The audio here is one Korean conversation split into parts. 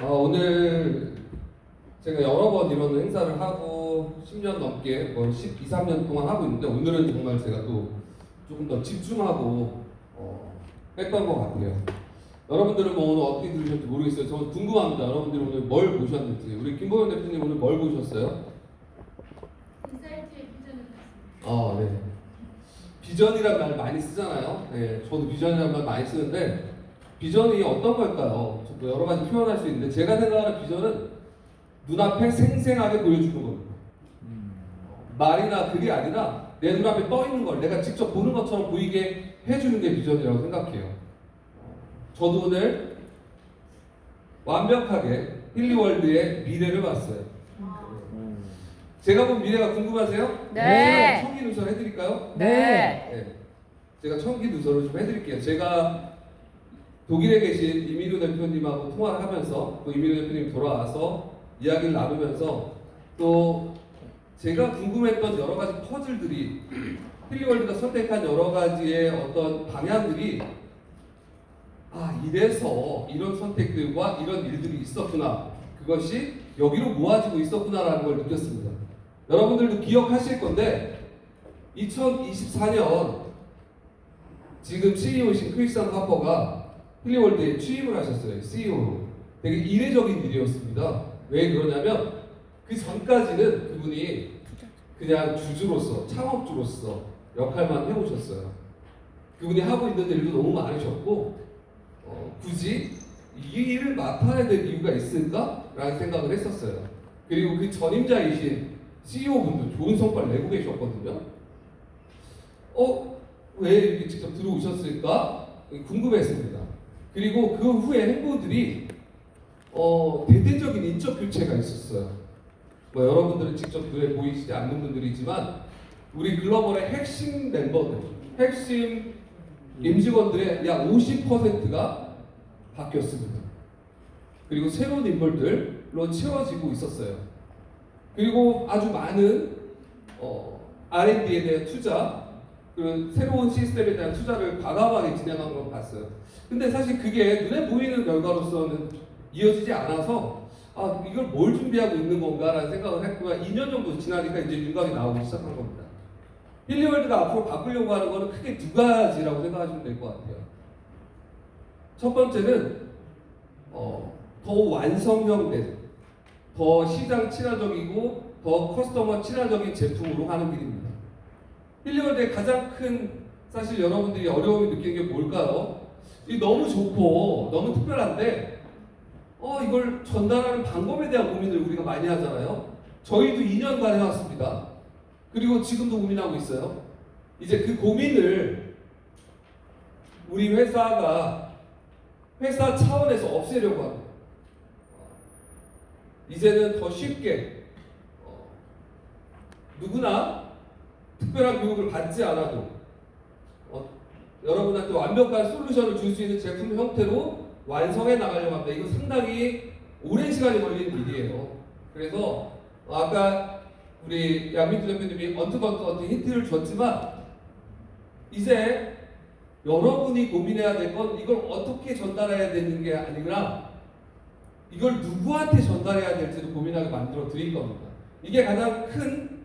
오늘 제가 여러 번 이런 행사를 하고 10년 넘게 12, 3년 동안 하고 있는데 오늘은 정말 제가 또 조금 더 집중하고 했던 것 같아요. 여러분들은 뭐 오늘 어떻게 들으셨는지 모르겠어요. 저는 궁금합니다. 여러분들이 오늘 뭘 보셨는지. 우리 김보현 대표님 오늘 뭘 보셨어요? 인사이트의 비전을 봤습니다. 네. 비전이란 말 많이 쓰잖아요. 네, 저도 비전이란 말 많이 쓰는데 비전이 어떤 걸까요? 뭐 여러 가지 표현할 수 있는데 제가 생각하는 비전은 눈앞에 생생하게 보여주는 겁니다. 말이나 글이 아니라 내 눈앞에 떠 있는 걸 내가 직접 보는 것처럼 보이게 해주는 게 비전이라고 생각해요. 저도 오늘 완벽하게 힐리월드의 미래를 봤어요. 제가 본 미래가 궁금하세요? 네. 청기 누설 해드릴까요? 네. 제가 청기 누설을 좀 해드릴게요. 제가 독일에 계신 이민우 대표님하고 통화를 하면서 또 이민우 대표님 돌아와서 이야기를 나누면서 또 제가 궁금했던 여러 가지 퍼즐들이 힐리월드가 선택한 여러 가지의 어떤 방향들이 이래서 이런 선택들과 이런 일들이 있었구나, 그것이 여기로 모아지고 있었구나라는 걸 느꼈습니다. 여러분들도 기억하실 건데 2024년 지금 CEO이신 크리스찬 하퍼가 힐리월드에 취임을 하셨어요. CEO로. 되게 이례적인 일이었습니다. 왜 그러냐면 그 전까지는 그분이 그냥 주주로서, 창업주로서 역할만 해오셨어요. 그분이 하고 있는 일도 너무 많으셨고 굳이 이 일을 맡아야 될 이유가 있을까? 라는 생각을 했었어요. 그리고 그 전임자이신 CEO분도 좋은 성과를 내고 계셨거든요. 왜 이렇게 직접 들어오셨을까? 궁금했습니다. 그리고 그 후에 행보들이 대대적인 인적 교체가 있었어요. 여러분들은 직접 눈에 보이지 않는 분들이지만 우리 글로벌의 핵심 멤버들, 핵심 임직원들의 약 50%가 바뀌었습니다. 그리고 새로운 인물들로 채워지고 있었어요. 그리고 아주 많은 R&D에 대한 투자, 그 새로운 시스템에 대한 투자를 과감하게 진행한 걸 봤어요. 근데 사실 그게 눈에 보이는 결과로서는 이어지지 않아서 이걸 뭘 준비하고 있는 건가라는 생각을 했고요. 2년 정도 지나니까 이제 윤곽이 나오기 시작한 겁니다. 힐리월드가 앞으로 바꾸려고 하는 거는 크게 두 가지라고 생각하시면 될 것 같아요. 첫 번째는 더 완성형된, 더 시장 친화적이고 더 커스터머 친화적인 제품으로 하는 길입니다. 힐리월드의 가장 큰 사실 여러분들이 어려움이 느끼는 게 뭘까요? 이 너무 좋고 너무 특별한데 이걸 전달하는 방법에 대한 고민을 우리가 많이 하잖아요. 저희도 2년간 해왔습니다. 그리고 지금도 고민하고 있어요. 이제 그 고민을 우리 회사가 회사 차원에서 없애려고 합니다. 이제는 더 쉽게 누구나 특별한 교육을 받지 않아도 여러분한테 완벽한 솔루션을 줄 수 있는 제품 형태로 완성해 나가려고 합니다. 이거 상당히 오랜 시간이 걸리는 일이에요. 그래서 아까 우리 양민주 대표님이 언뜻언뜻 힌트를 줬지만 이제 여러분이 고민해야 될 건 이걸 어떻게 전달해야 되는 게 아니라 이걸 누구한테 전달해야 될지도 고민하게 만들어 드릴 겁니다. 이게 가장 큰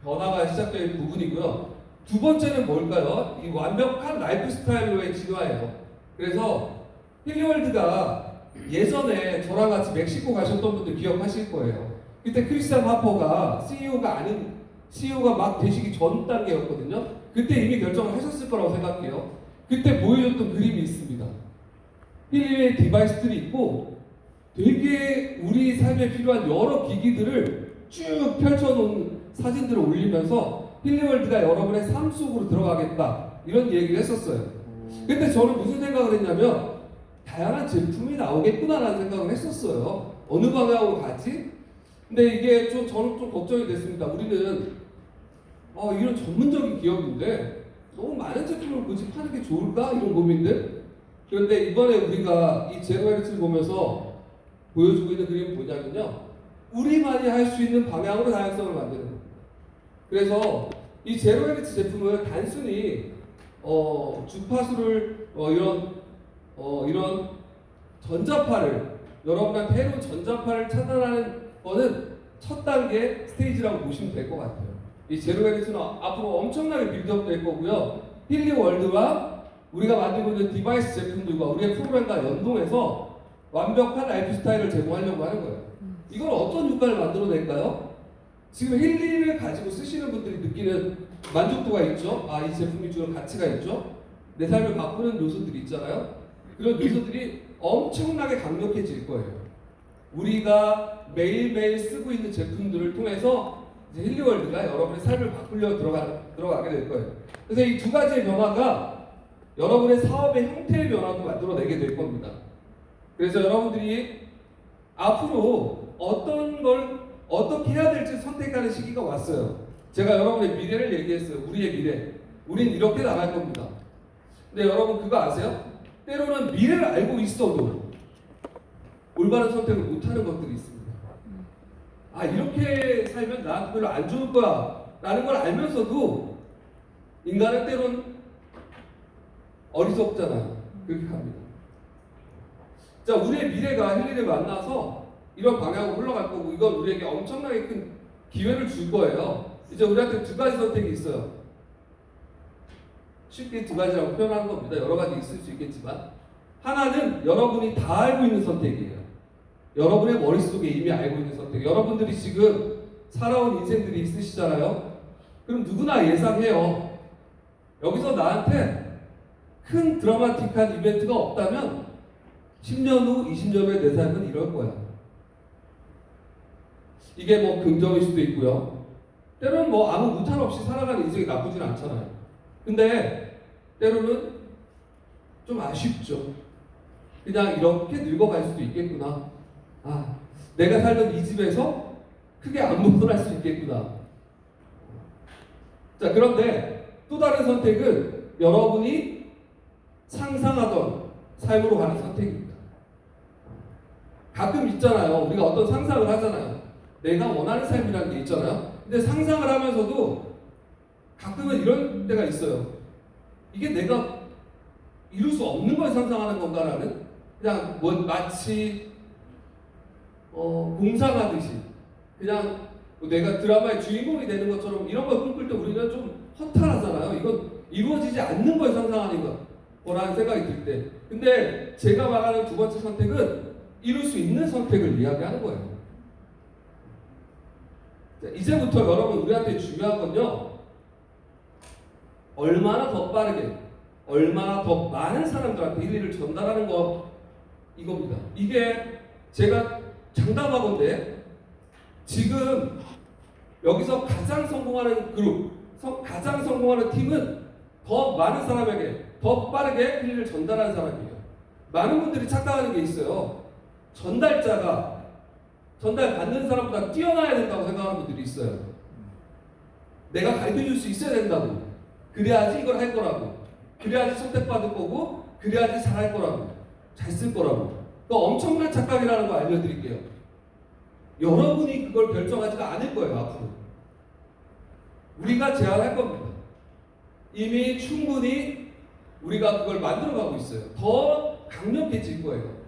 변화가 시작될 부분이고요. 두 번째는 뭘까요? 이 완벽한 라이프 스타일로의 진화예요. 그래서 힐리월드가 예전에 저랑 같이 멕시코 가셨던 분들 기억하실 거예요. 그때 크리스찬 하퍼가 CEO가 아닌, CEO가 막 되시기 전 단계였거든요. 그때 이미 결정을 하셨을 거라고 생각해요. 그때 보여줬던 그림이 있습니다. 힐리의 디바이스들이 있고 되게 우리 삶에 필요한 여러 기기들을 쭉 펼쳐놓은 사진들을 올리면서 힐리월드가 여러분의 삶 속으로 들어가겠다, 이런 얘기를 했었어요. 근데 저는 무슨 생각을 했냐면 다양한 제품이 나오겠구나라는 생각을 했었어요. 어느 방향으로 가지? 근데 이게 저는 좀 걱정이 됐습니다. 우리는 이런 전문적인 기업인데 너무 많은 제품을 굳이 파는 게 좋을까? 이런 고민들. 그런데 이번에 우리가 이 제로헬리츠를 보면서 보여주고 있는 그림은 뭐냐면요, 우리만이 할 수 있는 방향으로 다양성을 만드는 겁니다. 그래서 이 제로헬리츠 제품은 단순히 주파수를 이런 이런 전자파를 여러분한테 해로운 전자파를 차단하는 거는 첫 단계 스테이지라고 보시면 될 것 같아요. 이 제로헬스는 앞으로 엄청나게 빌드업 될 거고요. 힐리월드와 우리가 만들고 있는 디바이스 제품들과 우리의 프로그램과 연동해서 완벽한 라이프 스타일을 제공하려고 하는 거예요. 이걸 어떤 효과를 만들어낼까요? 지금 힐리를 가지고 쓰시는 분들이 느끼는 만족도가 있죠. 아, 이 제품이 주는 가치가 있죠. 내 삶을 바꾸는 요소들이 있잖아요. 그런 요소들이 엄청나게 강력해질 거예요. 우리가 매일매일 쓰고 있는 제품들을 통해서 이제 힐리월드가 여러분의 삶을 바꾸려 들어가게 될 거예요. 그래서 이 두 가지의 변화가 여러분의 사업의 형태의 변화도 만들어내게 될 겁니다. 그래서 여러분들이 앞으로 어떤 걸 어떻게 해야 될지 선택하는 시기가 왔어요. 제가 여러분의 미래를 얘기했어요. 우리의 미래. 우린 이렇게 나갈 겁니다. 근데 여러분 그거 아세요? 때로는 미래를 알고 있어도 올바른 선택을 못하는 것들이 있습니다. 아, 이렇게 살면 나한테 별로 안 좋을 거야 라는 걸 알면서도 인간은 때론 어리석잖아요. 그렇게 합니다. 자, 우리의 미래가 힐리를 만나서 이런 방향으로 흘러갈 거고, 이건 우리에게 엄청나게 큰 기회를 줄 거예요. 이제 우리한테 두 가지 선택이 있어요. 쉽게 두 가지라고 표현하는 겁니다. 여러 가지 있을 수 있겠지만, 하나는 여러분이 다 알고 있는 선택이에요. 여러분의 머릿속에 이미 알고 있는 선택. 여러분들이 지금 살아온 인생들이 있으시잖아요. 그럼 누구나 예상해요. 여기서 나한테 큰 드라마틱한 이벤트가 없다면 10년 후, 20년 후에 내 삶은 이럴 거야. 이게 뭐 긍정일 수도 있고요. 때로는 뭐 아무 무탈 없이 살아가는 인생이 나쁘진 않잖아요. 근데 때로는 좀 아쉽죠. 그냥 이렇게 늙어갈 수도 있겠구나. 아, 내가 살던 이 집에서 크게 안 벗어날 수 있겠구나. 자, 그런데 또 다른 선택은 여러분이 상상하던 삶으로 가는 선택입니다. 가끔 있잖아요. 우리가 어떤 상상을 하잖아요. 내가 원하는 삶이라는 게 있잖아요. 근데 상상을 하면서도 가끔은 이런 때가 있어요. 이게 내가 이룰 수 없는 걸 상상하는 건가라는, 그냥 뭐 마치 공상하듯이 그냥 내가 드라마의 주인공이 되는 것처럼 이런 걸 꿈꿀 때 우리는 좀 허탈하잖아요. 이건 이루어지지 않는 걸 상상하는 거라는 생각이 들 때. 근데 제가 말하는 두 번째 선택은 이룰 수 있는 선택을 이야기하는 거예요. 자, 이제부터 여러분 우리한테 중요한 건요, 얼마나 더 빠르게, 얼마나 더 많은 사람들한테 힐리를 전달하는 거, 이겁니다. 이게 제가 장담하건대 지금 여기서 가장 성공하는 그룹, 가장 성공하는 팀은 더 많은 사람에게 더 빠르게 힐리를 전달하는 사람이에요. 많은 분들이 착각하는 게 있어요. 전달자가 전달받는 사람보다 뛰어나야 된다고 생각하는 분들이 있어요. 내가 가르쳐줄 수 있어야 된다고. 그래야지 이걸 할 거라고. 그래야지 선택받을 거고, 그래야지 잘할 거라고. 잘 쓸 거라고. 그 엄청난 착각이라는 거 알려드릴게요. 여러분이 그걸 결정하지가 않을 거예요, 앞으로. 우리가 제안할 겁니다. 이미 충분히 우리가 그걸 만들어가고 있어요. 더 강력해질 거예요.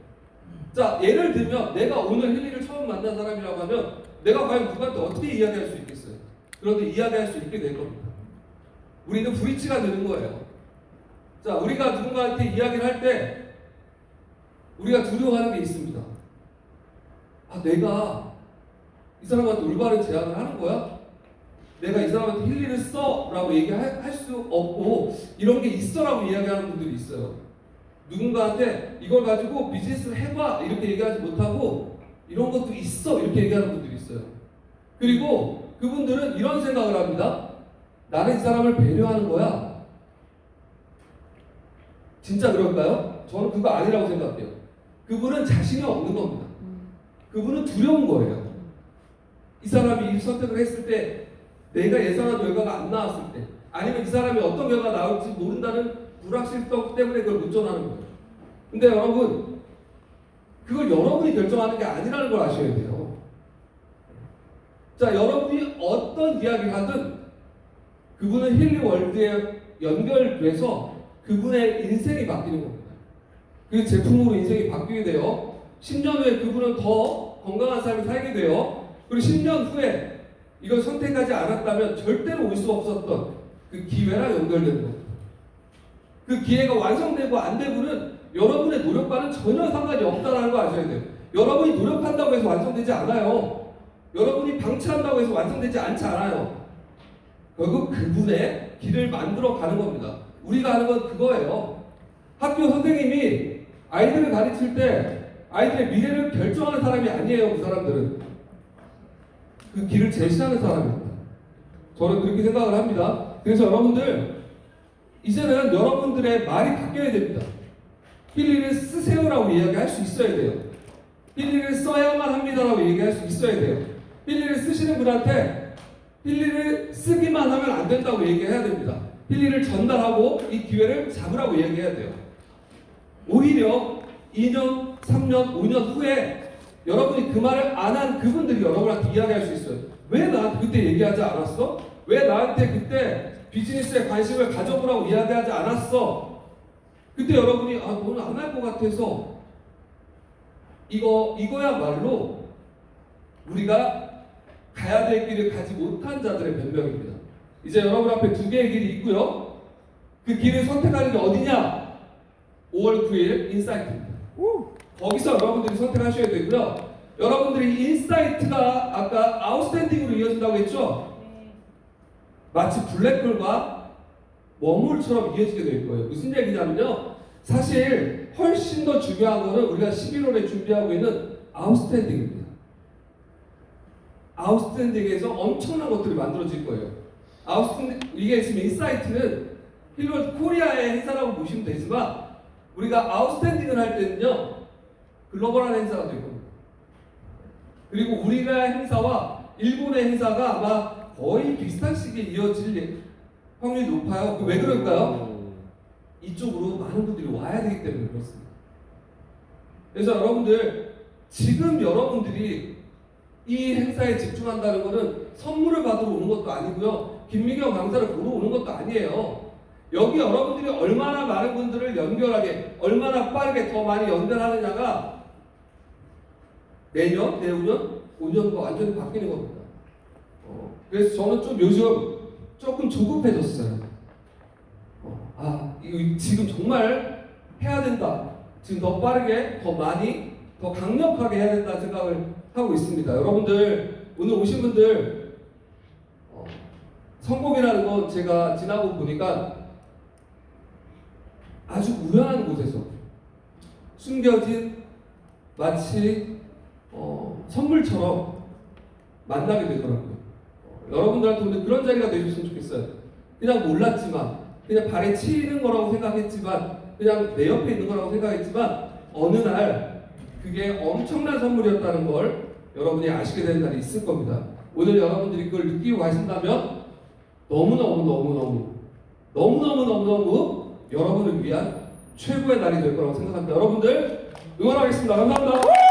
자, 예를 들면 내가 오늘 힐리를 처음 만난 사람이라고 하면 내가 과연 누구한테 어떻게 이야기할 수 있겠어요? 그런데 이야기할 수 있게 될 겁니다. 우리는 브릿지가 되는 거예요. 자, 우리가 누군가한테 이야기를 할 때 우리가 두려워하는 게 있습니다. 아, 내가 이 사람한테 올바른 제안을 하는 거야? 내가 이 사람한테 힐리를 써! 라고 얘기할 수 없고, 이런 게 있어! 라고 이야기하는 분들이 있어요. 누군가한테 이걸 가지고 비즈니스를 해봐! 이렇게 얘기하지 못하고, 이런 것도 있어! 이렇게 얘기하는 분들이 있어요. 그리고 그분들은 이런 생각을 합니다. 나는 이 사람을 배려하는 거야. 진짜 그럴까요? 저는 그거 아니라고 생각해요. 그분은 자신이 없는 겁니다. 그분은 두려운 거예요. 이 사람이 이 선택을 했을 때 내가 예상한 결과가 안 나왔을 때, 아니면 이 사람이 어떤 결과가 나올지 모른다는 불확실성 때문에 그걸 못 전하는 거예요. 근데 여러분, 그걸 여러분이 결정하는 게 아니라는 걸 아셔야 돼요. 자, 여러분이 어떤 이야기를 하든 그분은 힐리 월드에 연결돼서 그분의 인생이 바뀌는 겁니다. 그 제품으로 인생이 바뀌게 돼요. 10년 후에 그분은 더 건강한 삶을 살게 돼요. 그리고 10년 후에 이걸 선택하지 않았다면 절대로 올 수 없었던 그 기회랑 연결되는 겁니다. 그 기회가 완성되고 안 되고는 여러분의 노력과는 전혀 상관이 없다는 거 아셔야 돼요. 여러분이 노력한다고 해서 완성되지 않아요. 여러분이 방치한다고 해서 완성되지 않지 않아요. 결국 그분의 길을 만들어 가는 겁니다. 우리가 하는 건 그거예요. 학교 선생님이 아이들을 가르칠 때 아이들의 미래를 결정하는 사람이 아니에요. 그 사람들은 그 길을 제시하는 사람입니다. 저는 그렇게 생각을 합니다. 그래서 여러분들 이제는 여러분들의 말이 바뀌어야 됩니다. 필리를 쓰세요라고 이야기할 수 있어야 돼요. 필리를 써야만 합니다라고 얘기할 수 있어야 돼요. 필리를 쓰시는 분한테 필리를 쓰기만 하면 안 된다고 얘기해야 됩니다. 필리를 전달하고 이 기회를 잡으라고 얘기해야 돼요. 오히려 2년, 3년, 5년 후에 여러분이 그 말을 안 한 그분들이 여러분한테 이야기할 수 있어요. 왜 나한테 그때 얘기하지 않았어? 왜 나한테 그때 비즈니스에 관심을 가져보라고 이야기하지 않았어? 그때 여러분이 너는 안 할 것 같아서 이거야말로 우리가 가야 될 길을 가지 못한 자들의 변명입니다. 이제 여러분 앞에 두 개의 길이 있고요. 그 길을 선택하는 게 어디냐? 5월 9일 인사이트입니다. 거기서 여러분들이 선택하셔야 되고요. 여러분들이 인사이트가 아까 아웃스탠딩으로 이어진다고 했죠? 마치 블랙홀과 wormhole처럼 이어지게 될 거예요. 무슨 얘기냐면요. 사실 훨씬 더 중요한 거는 우리가 11월에 준비하고 있는 아웃스탠딩입니다. 아웃스탠딩에서 엄청난 것들이 만들어질 거예요. 아웃스탠딩, 이게 지금 인사이트는 힐러 코리아의 행사라고 보시면 되지만 우리가 아웃스탠딩을 할 때는요 글로벌한 행사가 될 겁니다. 그리고 우리나라의 행사와 일본의 행사가 아마 거의 비슷한 시기에 이어질 확률이 높아요. 왜 그럴까요? 이쪽으로 많은 분들이 와야 되기 때문에 그렇습니다. 그래서 여러분들 지금 여러분들이 이 행사에 집중한다는 것은 선물을 받으러 오는 것도 아니고요. 김미경 강사를 보러 오는 것도 아니에요. 여기 여러분들이 얼마나 많은 분들을 연결하게, 얼마나 빠르게 더 많이 연결하느냐가 내년, 내후년, 5년과 완전히 바뀌는 겁니다. 그래서 저는 좀 요즘 조금 조급해졌어요. 이거 지금 정말 해야 된다. 지금 더 빠르게, 더 많이, 더 강력하게 해야 된다는 생각을 하고 있습니다. 여러분들 오늘 오신 분들 성공이라는 건 제가 지나고 보니까 아주 우연한 곳에서 숨겨진 마치 선물처럼 만나게 되더라고요. 여러분들한테 오늘 그런 자리가 되셨으면 좋겠어요. 그냥 몰랐지만, 그냥 발에 치이는 거라고 생각했지만, 그냥 내 옆에 있는 거라고 생각했지만 어느 날 그게 엄청난 선물이었다는 걸 여러분이 아시게 되는 날이 있을 겁니다. 오늘 여러분들이 그걸 느끼고 가신다면 너무너무 여러분을 위한 최고의 날이 될 거라고 생각합니다. 여러분들 응원하겠습니다. 감사합니다.